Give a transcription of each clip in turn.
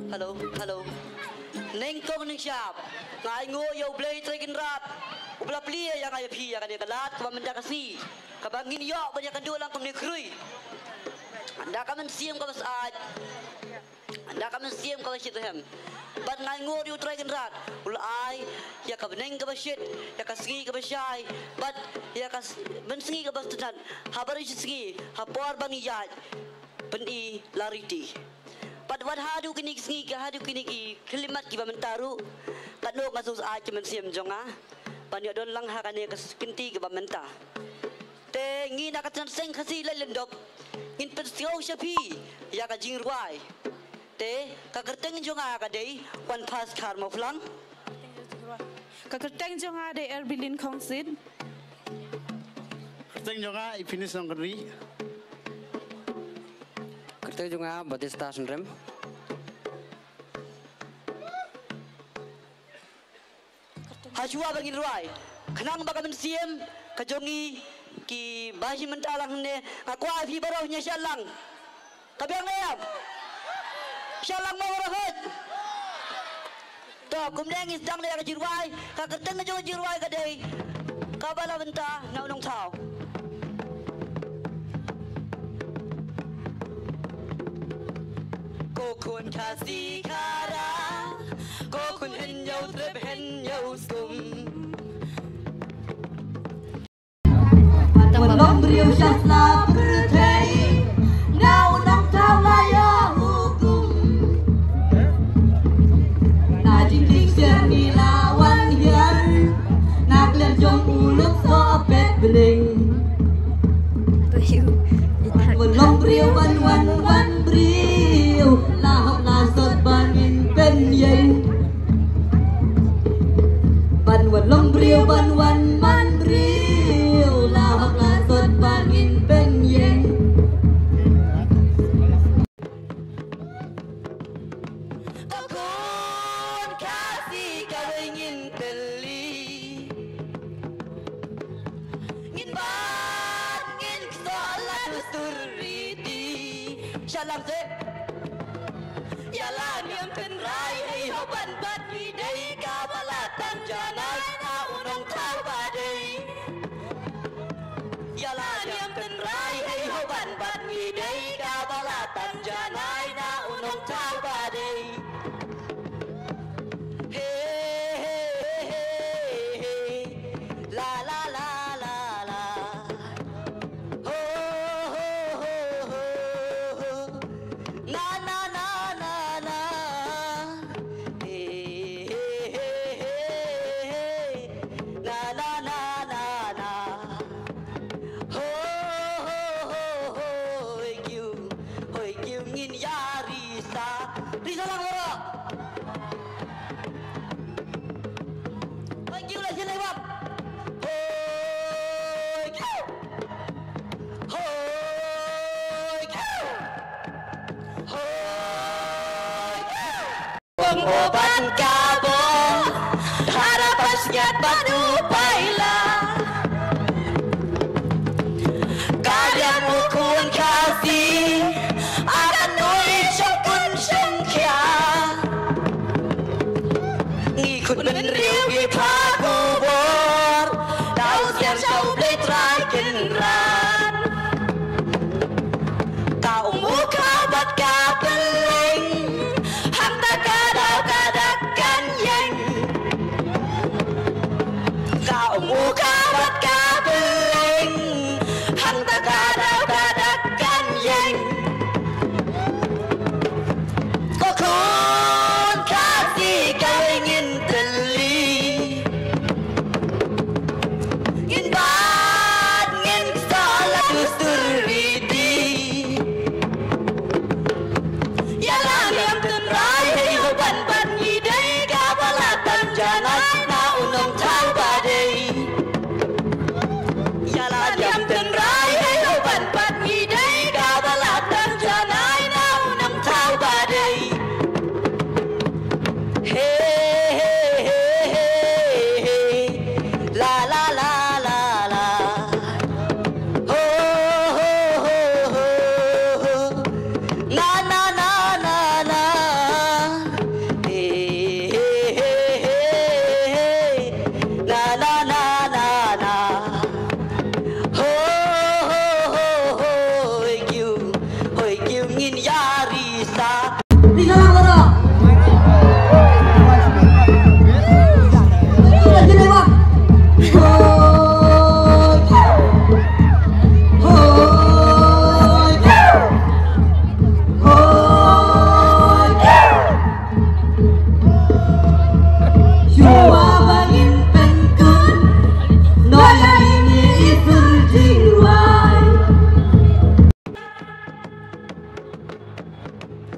Halo. Neng kong neng siap. Ngai ngo yo blay trekin rat. Ubla plia yang ayah pi yang ada kalat kau mendakasi. Kabangin yo banyak kedua lang kami krui. Anda kamen siam kau saat. Anda kamen siam kau situ hem. Ban ngai ngo yo trekin rat. Ula ai ya kau neng kau shit ya kasgi kau syai. Bat ya kas mensengi kau tenan. Habar isi hapor bangi yaj. Pendi lariti. Pada hadu kini hadu kini kelimat kiba mentaru kadno kasus aja mensiam jonga pandia don lang hakane kinti kiba menta te ngin akatan seng khasi lelendop ngin pensiau syapi ya ka jingruai te kakerteng jonga ka dei wan pas khar mo flang kakerteng jonga de erbilin kongsit kerteng jonga ifinis nongri kerteng jonga Batista Sundrem Hajua bagi ruai, kenang bagaimana siam kajongi ki bahi mentalang ne aku api barohnya syalang, kabiang leam, syalang mau rahat, toh kumdeng istang dia kajiruai, kakerteng kajongi jiruai kadai, kabala benta naunong tau. Kokun kasih kara. Kokun henyau trep henyau skum. Walang beriu syasla bertei, ngau nang tau laya hukum. Najing dikser nilawan hiar, nakler jong uluk sopet beling. Walang beriu wan beriu, lahap lasot bangin pen yeng. Ban walang beriu ban wan man beriu, lahap lasot bangin pen yeng. Kokun kasih kau ingin beli, ingin ban ingin solat suriti, syalam se. Yalan yang penrai hai hoban bat hidai kabalatan janai na unong tau badai. Yalan yang penrai hai hoban bat hidai kabalatan janai na unong tau badai. Hey, la la la la la. Ho ho ho ho ho. Na na na. Obat kabo harapan senyat padu pailah kalian mukun kasih akan nulis syukun syengkia ngikut meneriu kita kubur tahu siang jauh beli terakhir ran kau muka bat kabeling hamta kadau kadakan yang Di salah loro. Lagi lewat.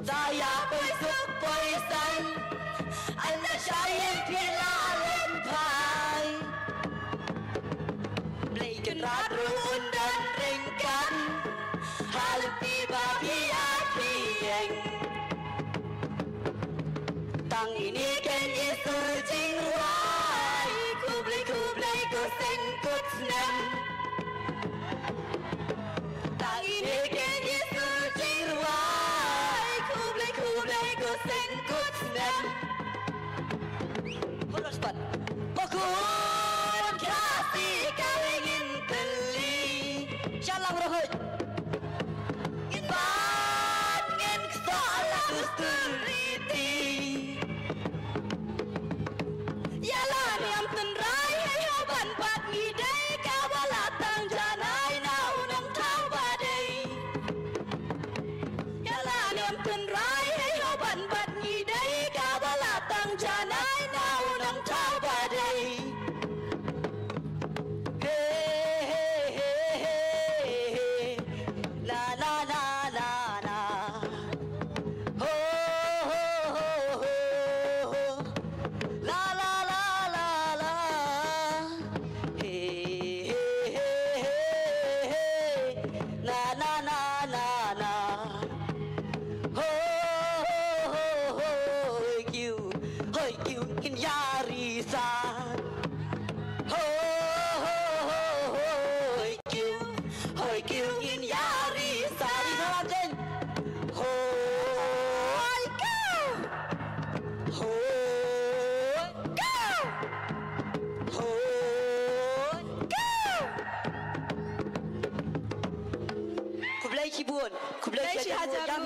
Saya besok poisan Anda saya bila lempai Belikan radun dan ringkan Halapi babi api yang Tang ini kan isur jingwai Kublai ku sengkut senang Tang ini kan isur jingwai Kublai ku sengkut senang Horas pat Pakun kasih kau ingin beli Syalang rohut Inban ngin kesalah kusteriti Yalah niam tenrai hai hoban pat ngidai kawalatang janai nau nang tau badai Yalah niam tenrai hai hoban pat ngidai kawalatang janai nau nang tau badai Hey hey hey hey hey La la la la la Ho ho ho ho ho La la la la la Hey hey hey hey hey Na na na na na Ho ho ho hoi kiu in yari sa Ho ho ho hoi kiu in yari sa Di dalam jen Hoi kiu Hoi kiu Hoi kiu Kublai Cibun Kublai Cihajar Yang